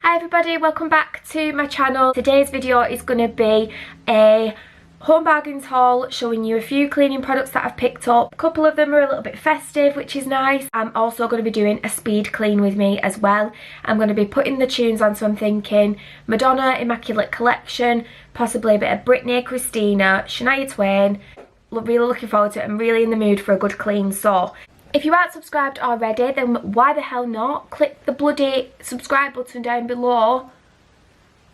Hi everybody, welcome back to my channel. Today's video is going to be a home bargains haul showing you a few cleaning products that I've picked up. A couple of them are a little bit festive, which is nice. I'm also going to be doing a speed clean with me as well. I'm going to be putting the tunes on, so I'm thinking Madonna, Immaculate Collection, possibly a bit of Britney, Christina, Shania Twain. Really looking forward to it. I'm really in the mood for a good clean, so if you aren't subscribed already, then why the hell not? Click the bloody subscribe button down below.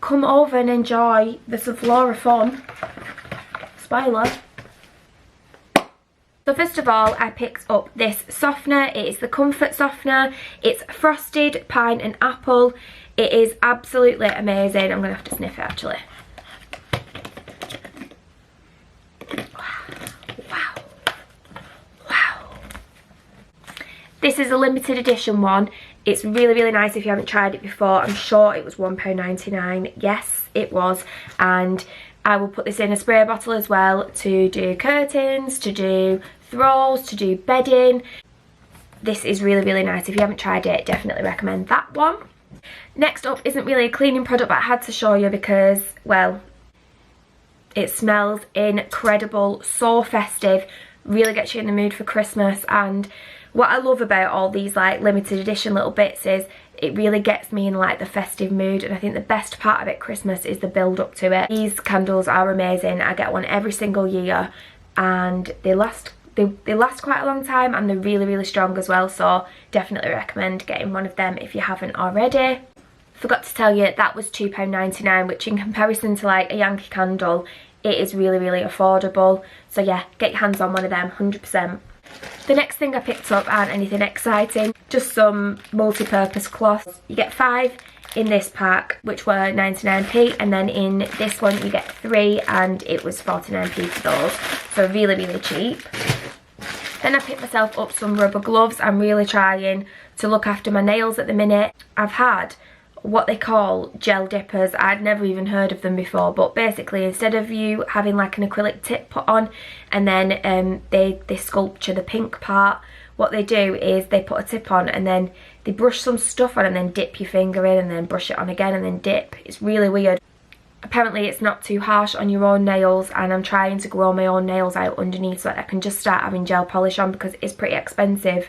Come over and enjoy the Flora fun. Spoiler. So first of all, I picked up this softener. It is the Comfort Softener. It's frosted pine and apple. It is absolutely amazing. I'm going to have to sniff it actually. This is a limited edition one. It's really, really nice if you haven't tried it before. I'm sure it was £1.99. Yes, it was. And I will put this in a spray bottle as well to do curtains, to do throws, to do bedding. This is really, really nice. If you haven't tried it, definitely recommend that one. Next up isn't really a cleaning product, but I had to show you because, well, it smells incredible, so festive, really gets you in the mood for Christmas. And what I love about all these like limited edition little bits is it really gets me in like the festive mood, and I think the best part of it Christmas is the build up to it. These candles are amazing. I get one every single year and they last quite a long time, and they're really, really strong as well, so definitely recommend getting one of them if you haven't already. Forgot to tell you that was £2.99, which in comparison to like a Yankee Candle, it is really, really affordable. So yeah, get your hands on one of them, 100%. The next thing I picked up aren't anything exciting, just some multi-purpose cloths. You get 5 in this pack, which were 99p, and then in this one you get 3 and it was 49p for those, so really, really cheap. Then I picked myself up some rubber gloves. I'm really trying to look after my nails at the minute. I've had what they call gel dippers. I'd never even heard of them before, but basically instead of you having like an acrylic tip put on and then they sculpture the pink part, what they do is they put a tip on and then they brush some stuff on and then dip your finger in and then brush it on again and then dip. It's really weird. Apparently it's not too harsh on your own nails, and I'm trying to grow my own nails out underneath so that I can just start having gel polish on, because it's pretty expensive.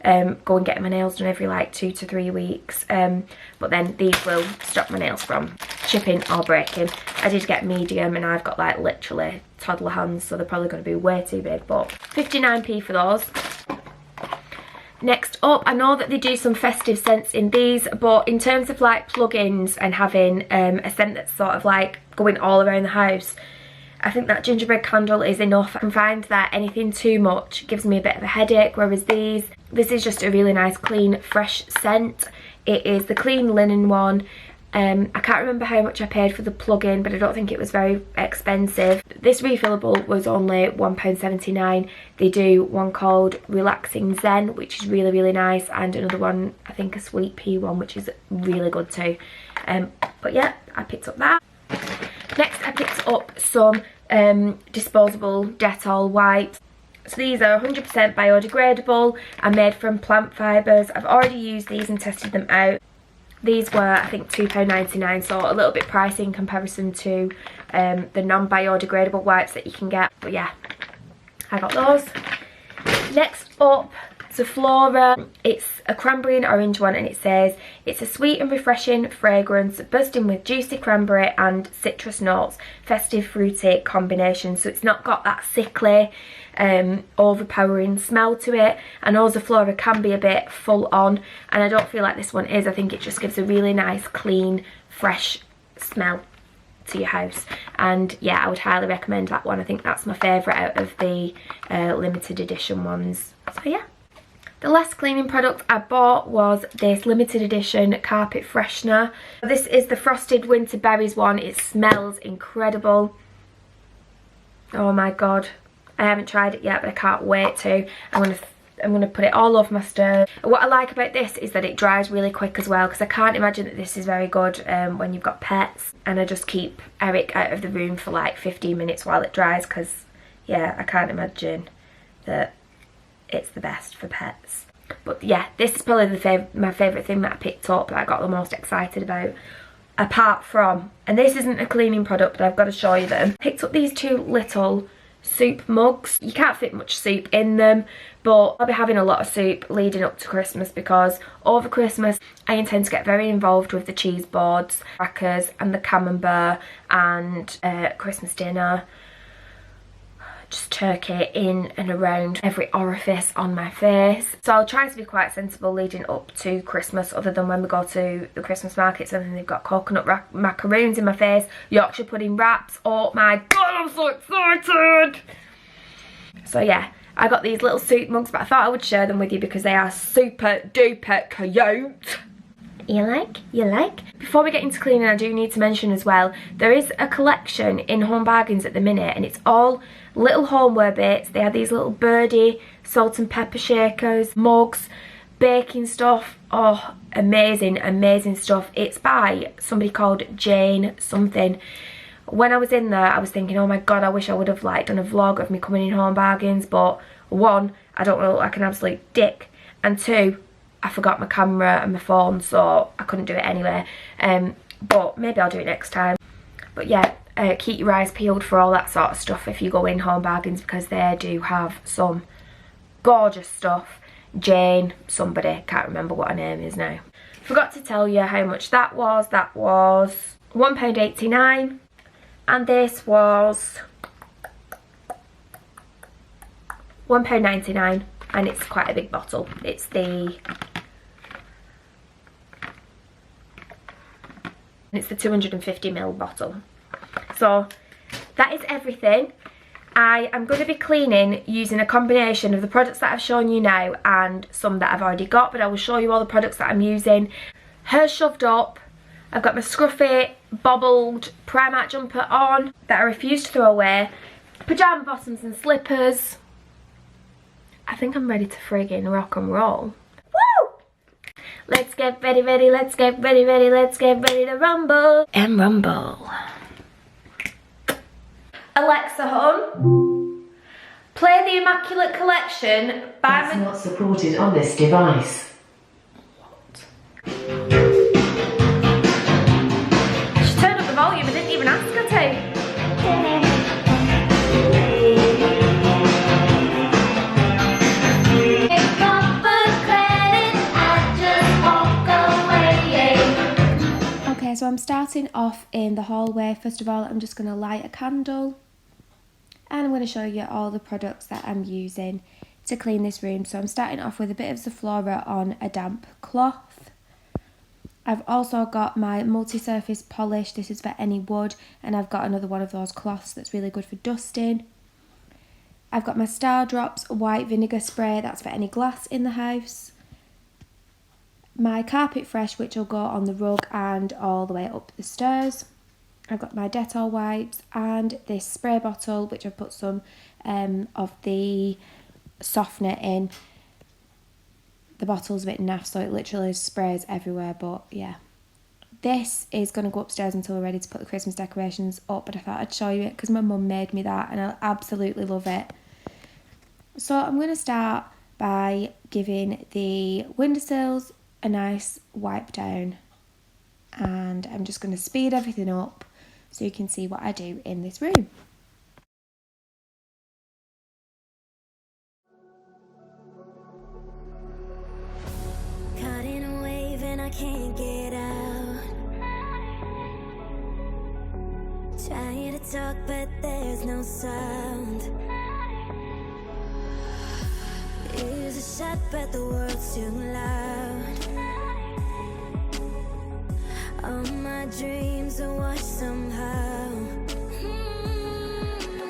Go and get my nails done every like 2 to 3 weeks, but then these will stop my nails from chipping or breaking. I did get medium and I've got like literally toddler hands, so they're probably going to be way too big, but 59p for those. Next up, I know that they do some festive scents in these, but in terms of like plug-ins and having a scent that's sort of like going all around the house, I think that gingerbread candle is enough. I can find that anything too much gives me a bit of a headache, whereas this is just a really nice, clean, fresh scent. It is the clean linen one. I can't remember how much I paid for the plug-in, but I don't think it was very expensive. This refillable was only £1.79. They do one called Relaxing Zen, which is really, really nice, and another one, I think a Sweet Pea one, which is really good too. But yeah, I picked up that. Next, I picked up some disposable Dettol wipes. So these are 100% biodegradable and made from plant fibres. I've already used these and tested them out. These were, I think, £2.99, so a little bit pricey in comparison to the non-biodegradable wipes that you can get. But yeah, I got those. Next up, Flora. It's a cranberry and orange one, and it says it's a sweet and refreshing fragrance bursting with juicy cranberry and citrus notes, festive fruity combination. So it's not got that sickly overpowering smell to it. I know Flora can be a bit full on, and I don't feel like this one is. I think it just gives a really nice, clean, fresh smell to your house, and yeah, I would highly recommend that one. I think that's my favourite out of the limited edition ones. So yeah. The last cleaning product I bought was this limited edition carpet freshener. This is the Frosted Winter Berries one. It smells incredible. Oh my god. I haven't tried it yet, but I can't wait to. I'm gonna put it all over my stove. What I like about this is that it dries really quick as well, because I can't imagine that this is very good when you've got pets. And I just keep Eric out of the room for like 15 minutes while it dries, because yeah, I can't imagine that it's the best for pets. But yeah, this is probably my favourite thing that I picked up that I got the most excited about. Apart from, and this isn't a cleaning product, but I've got to show you them. Picked up these two little soup mugs. You can't fit much soup in them, but I'll be having a lot of soup leading up to Christmas, because over Christmas I intend to get very involved with the cheese boards, crackers and the camembert, and Christmas dinner. Just turkey in and around every orifice on my face. So I'll try to be quite sensible leading up to Christmas, other than when we go to the Christmas markets and then they've got coconut macaroons in my face, Yorkshire pudding wraps. Oh my god, I'm so excited! So yeah, I got these little soup mugs, but I thought I would share them with you because they are super duper cute. You like? Before we get into cleaning, I do need to mention as well, there is a collection in Home Bargains at the minute, and it's all little homeware bits. They have these little birdie salt and pepper shakers, mugs, baking stuff. Oh, amazing stuff. It's by somebody called Jane something. When I was in there, I was thinking, oh my god, I wish I would have like done a vlog of me coming in Home Bargains, but one, I don't look like an absolute dick, and two, I forgot my camera and my phone, so I couldn't do it anyway. But maybe I'll do it next time. But yeah, keep your eyes peeled for all that sort of stuff if you go in Home Bargains, because they do have some gorgeous stuff. Jane somebody, can't remember what her name is now. Forgot to tell you how much that was. That was £1.89, and this was £1.99, and it's quite a big bottle. It's the 250ml bottle. So that is everything. I am going to be cleaning using a combination of the products that I've shown you now and some that I've already got, but I will show you all the products that I'm using. Hair shoved up. I've got my scruffy bobbled Primark jumper on that I refuse to throw away. Pyjama bottoms and slippers. I think I'm ready to friggin' rock and roll. Woo! Let's get ready, let's get ready, let's get ready to rumble and rumble. Alexa, hon, play the Immaculate Collection by... That's not supported on this device. What? She turned up the volume and didn't even ask her to. Okay, so I'm starting off in the hallway. First of all, I'm just going to light a candle, and I'm going to show you all the products that I'm using to clean this room. So I'm starting off with a bit of Zaflora on a damp cloth. I've also got my multi-surface polish. This is for any wood, and I've got another one of those cloths that's really good for dusting. I've got my Star Drops white vinegar spray. That's for any glass in the house. My Carpet Fresh, which will go on the rug and all the way up the stairs. I've got my Dettol wipes and this spray bottle, which I've put some of the softener in. The bottle's a bit naff, so it literally sprays everywhere, but yeah. This is going to go upstairs until we're ready to put the Christmas decorations up, but I thought I'd show you it because my mum made me that and I absolutely love it. So I'm going to start by giving the windowsills a nice wipe down, and I'm just going to speed everything up so you can see what I do in this room. Caught in a wave and I can't get out. Trying to talk but there's no sound. Ears are shut but the world's too loud. All my dreams are washed somehow.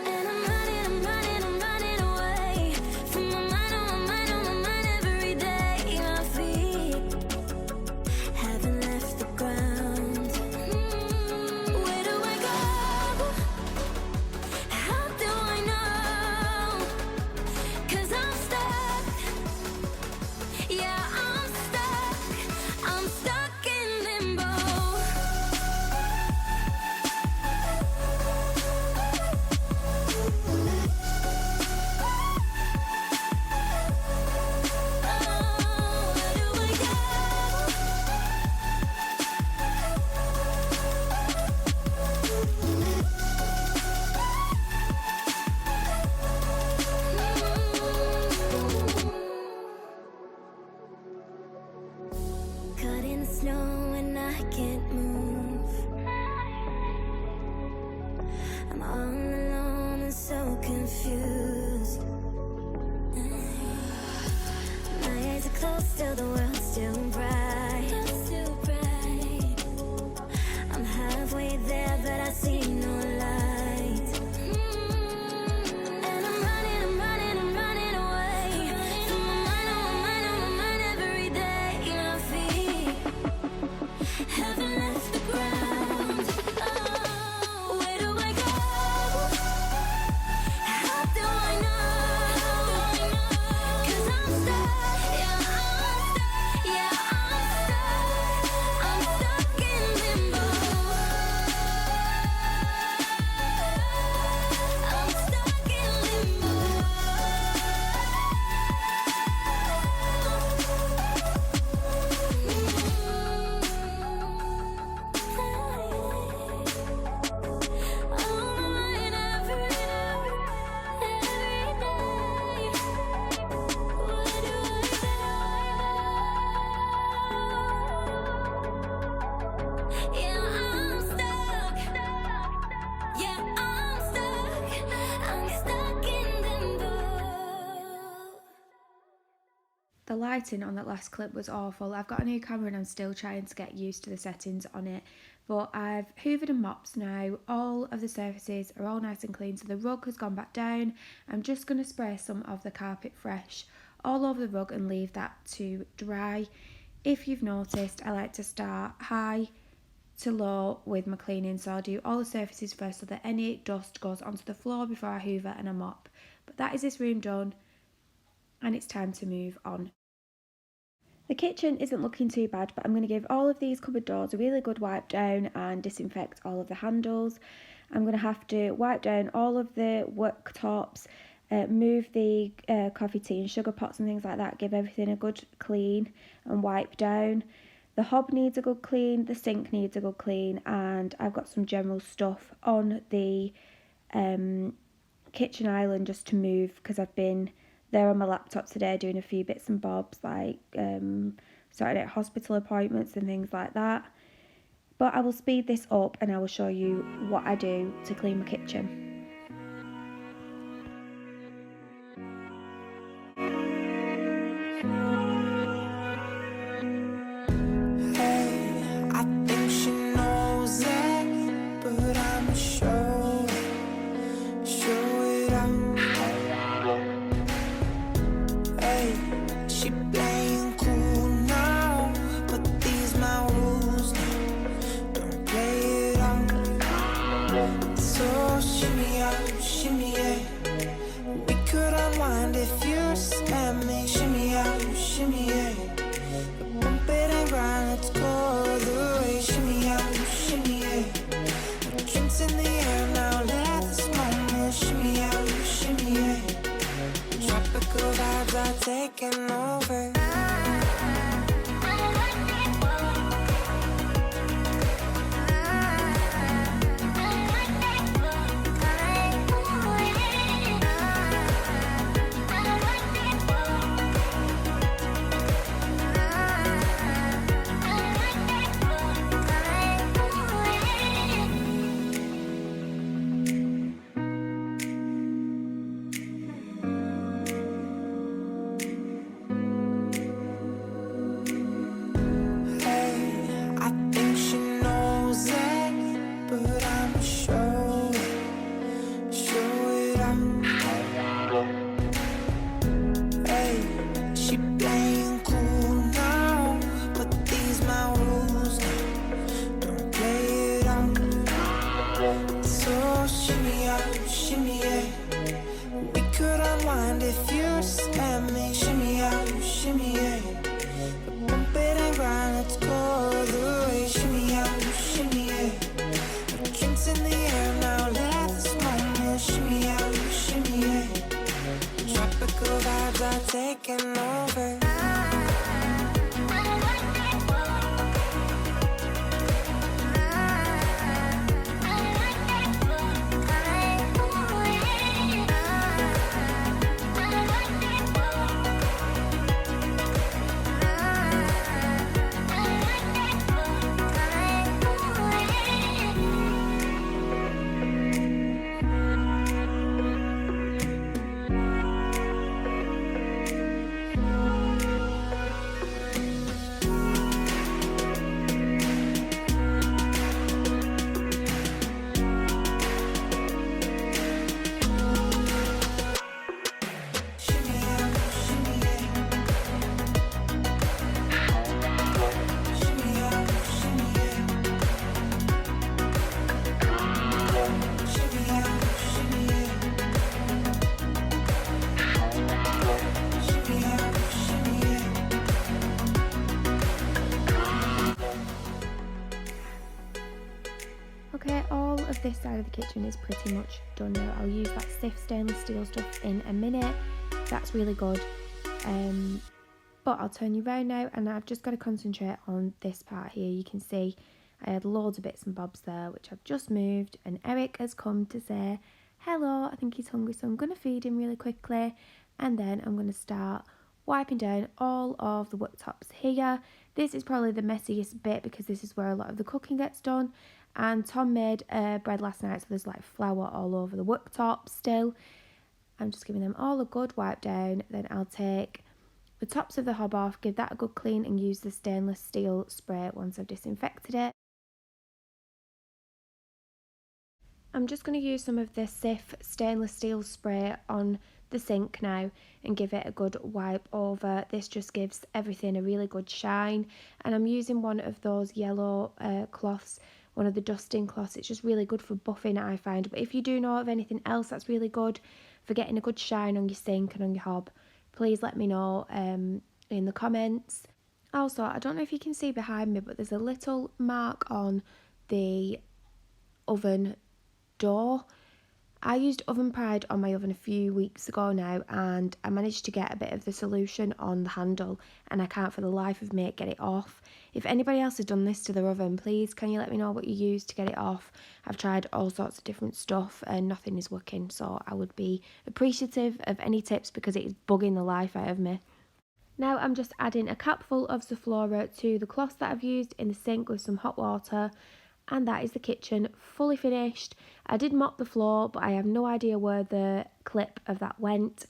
And I'm running away from my mind, on my mind every day. My feet haven't left the ground. Where do I go? How do I know? 'Cause I'm stuck. Yeah, I'm stuck in limbo. I'm all alone and so confused. My eyes are closed, still the world's still bright. I'm halfway there, but I see no light. And I'm running away from my mind, on my mind every day. My feet haven't left the ground. Oh, where do I go? How do I know? 'Cause I'm stuck, yeah, I'm stuck in limbo. I'm stuck in limbo. On my mind every day. What do I do? Yeah, I'm stuck. Yeah, I'm stuck in limbo. The lighting on that last clip was awful. I've got a new camera and I'm still trying to get used to the settings on it. But I've hoovered and mopped now. All of the surfaces are all nice and clean. So the rug has gone back down. I'm just going to spray some of the carpet fresh all over the rug and leave that to dry. If you've noticed, I like to start high to low with my cleaning. So I'll do all the surfaces first so that any dust goes onto the floor before I hoover and I mop. But that is this room done. And it's time to move on. The kitchen isn't looking too bad, but I'm going to give all of these cupboard doors a really good wipe down and disinfect all of the handles. I'm going to have to wipe down all of the worktops, move the coffee, tea and sugar pots and things like that, give everything a good clean and wipe down. The hob needs a good clean, the sink needs a good clean, and I've got some general stuff on the kitchen island just to move because I've been there on my laptop today doing a few bits and bobs like sorting out hospital appointments and things like that. But I will speed this up and I will show you what I do to clean my kitchen. I think she knows it, but I'm sure it out. Hey, she playing cool now, but these my rules now. Don't play it out. So she Okay, all of this side of the kitchen is pretty much done now. I'll use that stiff stainless steel stuff in a minute. That's really good. But I'll turn you round now, and I've just got to concentrate on this part here. You can see I had loads of bits and bobs there, which I've just moved, and Eric has come to say hello. I think he's hungry, so I'm going to feed him really quickly, and then I'm going to start wiping down all of the worktops here. This is probably the messiest bit because this is where a lot of the cooking gets done, and Tom made bread last night, so there's like flour all over the worktop still. I'm just giving them all a good wipe down. Then I'll take the tops of the hob off, give that a good clean, and use the stainless steel spray once I've disinfected it. I'm just going to use some of the Sif stainless steel spray on the sink now and give it a good wipe over. This just gives everything a really good shine, and I'm using one of those yellow cloths, one of the dusting cloths. It's just really good for buffing, I find. But if you do know of anything else that's really good for getting a good shine on your sink and on your hob, please let me know in the comments. Also, I don't know if you can see behind me, but there's a little mark on the oven door. I used Oven Pride on my oven a few weeks ago now, and I managed to get a bit of the solution on the handle, and I can't for the life of me get it off. If anybody else has done this to their oven, please can you let me know what you used to get it off? I've tried all sorts of different stuff and nothing is working, so I would be appreciative of any tips because it is bugging the life out of me. Now I'm just adding a cupful of Zoflora to the cloths that I've used in the sink with some hot water, and that is the kitchen fully finished. I did mop the floor, but I have no idea where the clip of that went,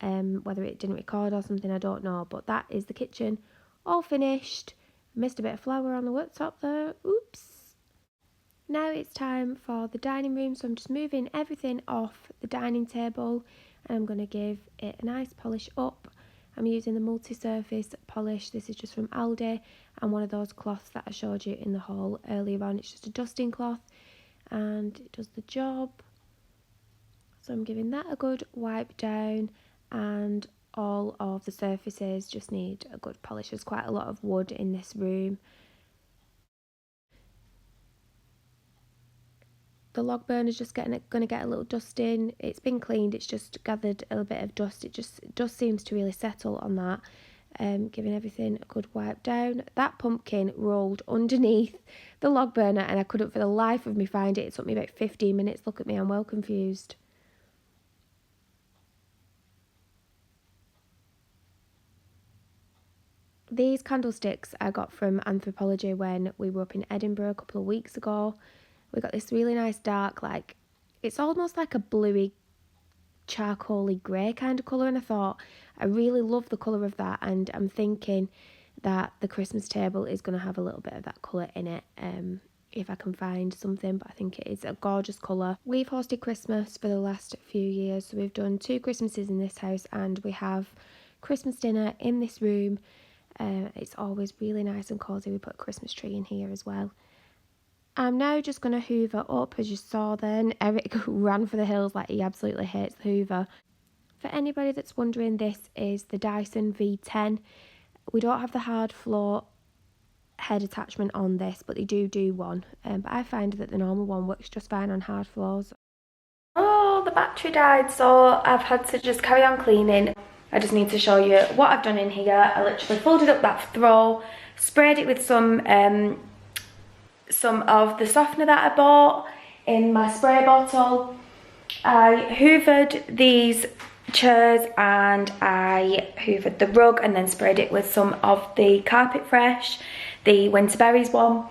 whether it didn't record or something, I don't know, but that is the kitchen all finished. Missed a bit of flour on the worktop there, oops. Now it's time for the dining room, so I'm just moving everything off the dining table, and I'm going to give it a nice polish up. I'm using the multi-surface polish. This is just from Aldi, and one of those cloths that I showed you in the haul earlier on. It's just a dusting cloth and it does the job. So I'm giving that a good wipe down, and all of the surfaces just need a good polish. There's quite a lot of wood in this room. The log burner's just going to get a little dust in. It's been cleaned, it's just gathered a little bit of dust. It just seems to really settle on that. Giving everything a good wipe down. That pumpkin rolled underneath the log burner and I couldn't for the life of me find it. It took me about 15 minutes. Look at me, I'm well confused. These candlesticks I got from Anthropology when we were up in Edinburgh a couple of weeks ago. We got this really nice dark, like, it's almost like a bluey, charcoaly grey kind of colour, and I thought, I really love the colour of that, and I'm thinking that the Christmas table is going to have a little bit of that colour in it, if I can find something, but I think it is a gorgeous colour. We've hosted Christmas for the last few years, so we've done 2 Christmases in this house, and we have Christmas dinner in this room. It's always really nice and cosy. We put a Christmas tree in here as well. I'm now just going to hoover up, as you saw then. Eric ran for the hills like he absolutely hates the hoover. For anybody that's wondering, this is the Dyson V10. We don't have the hard floor head attachment on this, but they do one. But I find that the normal one works just fine on hard floors. Oh, the battery died, so I've had to just carry on cleaning. I just need to show you what I've done in here. I literally folded up that throw, sprayed it with some of the softener that I bought in my spray bottle. I hoovered these chairs and I hoovered the rug and then sprayed it with some of the Carpet Fresh, the Winter Berries one.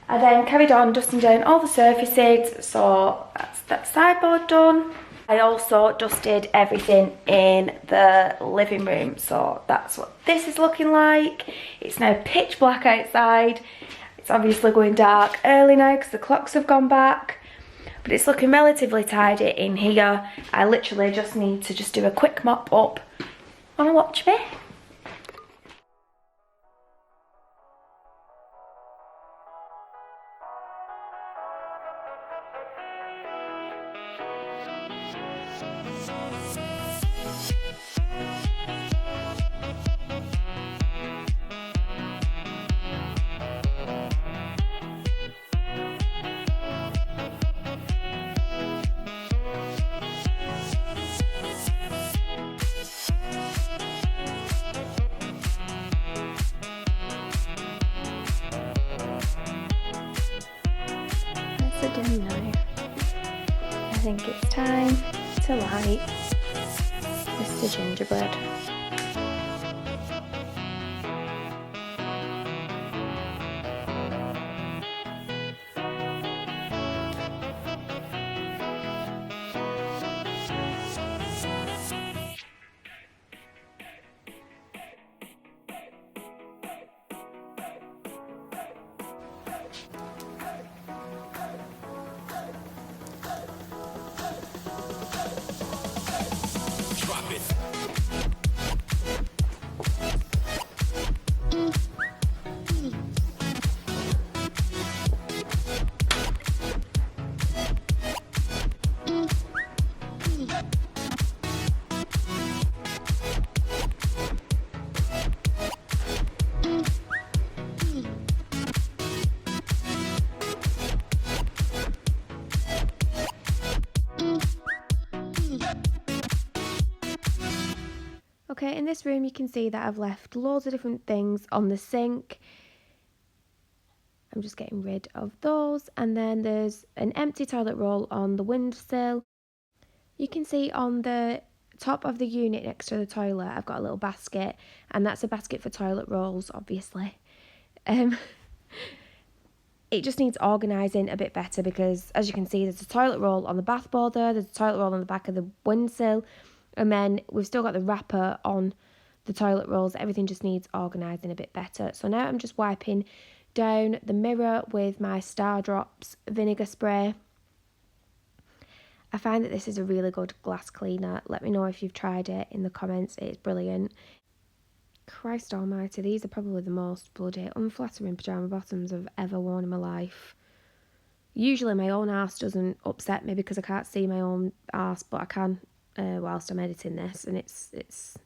I then carried on dusting down all the surfaces, so that's that sideboard done. I also dusted everything in the living room, so that's what this is looking like. It's now pitch black outside. It's obviously going dark early now because the clocks have gone back, but it's looking relatively tidy in here. I literally just need to do a quick mop up. Wanna watch me? dim now. I think it's time to light Mr. Gingerbread. Okay, in this room you can see that I've left loads of different things on the sink. I'm just getting rid of those. And then there's an empty toilet roll on the windowsill. You can see on the top of the unit next to the toilet, I've got a little basket, and that's a basket for toilet rolls, obviously. It just needs organising a bit better because, as you can see, there's a toilet roll on the bathboard there, there's a toilet roll on the back of the windowsill, and then we've still got the wrapper on the toilet rolls. Everything just needs organising a bit better. So now I'm just wiping down the mirror with my Star Drops vinegar spray. I find that this is a really good glass cleaner. Let me know if you've tried it in the comments. It's brilliant. Christ almighty, these are probably the most bloody unflattering pyjama bottoms I've ever worn in my life. Usually my own arse doesn't upset me because I can't see my own arse, but I can whilst I'm editing this, and it's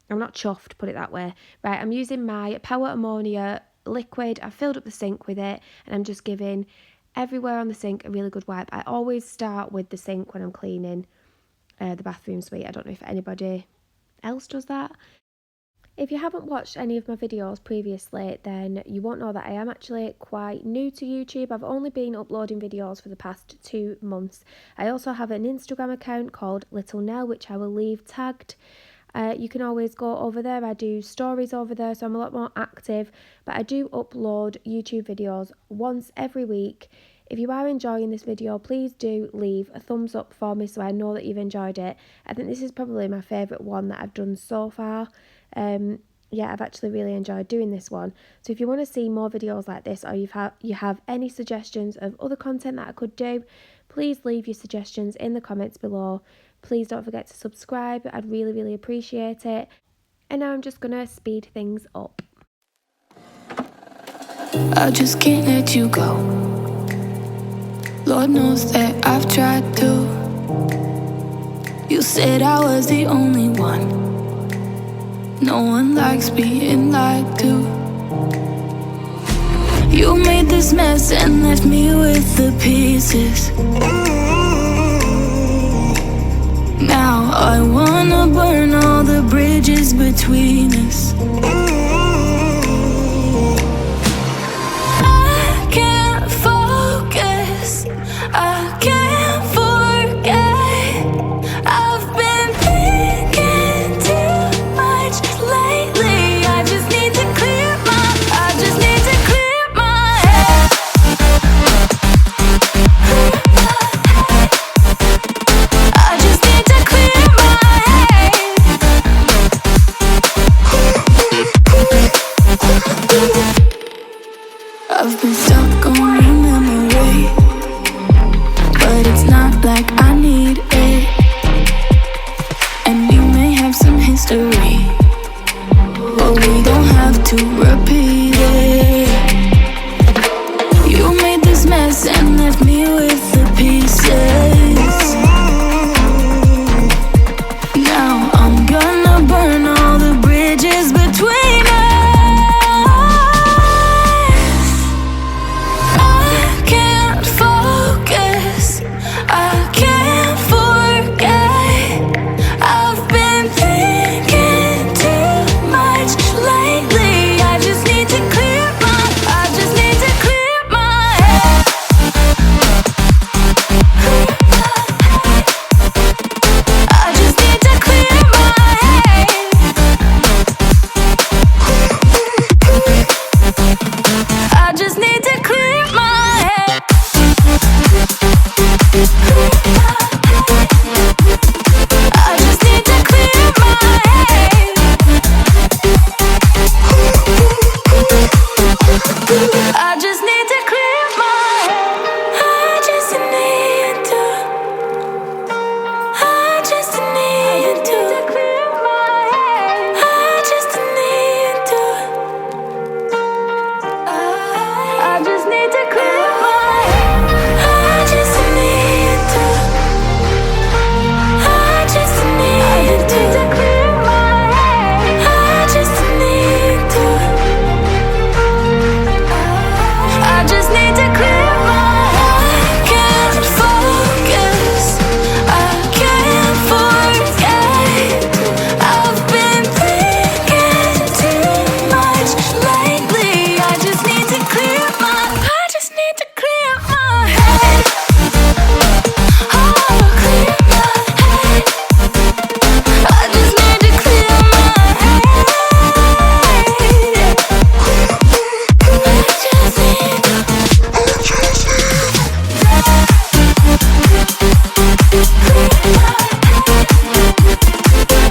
I'm not chuffed, put it that way. Right, I'm using my Power Ammonia liquid. I've filled up the sink with it, and I'm just giving everywhere on the sink a really good wipe. I always start with the sink when I'm cleaning the bathroom suite. I don't know if anybody else does that. If you haven't watched any of my videos previously, then you won't know that I am actually quite new to YouTube. I've only been uploading videos for the past 2 months. I also have an Instagram account called Little Nell, which I will leave tagged. You can always go over there. I do stories over there, so I'm a lot more active, but I do upload YouTube videos once every week. If you are enjoying this video, please do leave a thumbs up for me so I know that you've enjoyed it. I think this is probably my favourite one that I've done so far. Yeah, I've actually really enjoyed doing this one. So if you want to see more videos like this, or you have any suggestions of other content that I could do, please leave your suggestions in the comments below. Please don't forget to subscribe. I'd really, really appreciate it. And now I'm just going to speed things up. I just can't let you go. Lord knows that I've tried to. You said I was the only one. No one likes being lied to. You made this mess and left me with the pieces. Now I wanna burn all the bridges between us. I can't focus, I can't forget. I've been thinking too much lately. I just need to clear my head. I just need to clear my head. I've been stuck on your memory, but it's not like I need it. And you may have some history, but we don't have to repeat it. You made this mess and left me with the pieces. Now I'm gonna burn all the bridges between us. I just need to clear my head. I just need to clear my head. I just need to clear my head. I just need to. I just need to clear my head. I just need to. I just need to clear my head. I just need to. I just need to clear my head. I just need to. I just need to clear my head. Can't focus. I can't forget. I've been thinking too much lately. I just need to clear my. I just need to clear my head. Oh, clear my head. I just need to clear my head.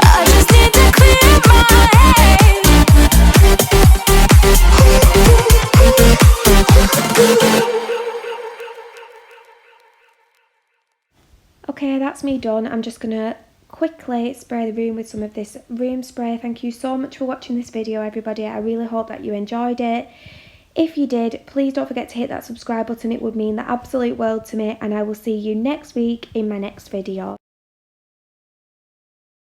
I just need to clear my head. Okay, that's me done. I'm just gonna quickly spray the room with some of this room spray. Thank you so much for watching this video, everybody. I really hope that you enjoyed it. If you did, please don't forget to hit that subscribe button. It would mean the absolute world to me, and I will see you next week in my next video.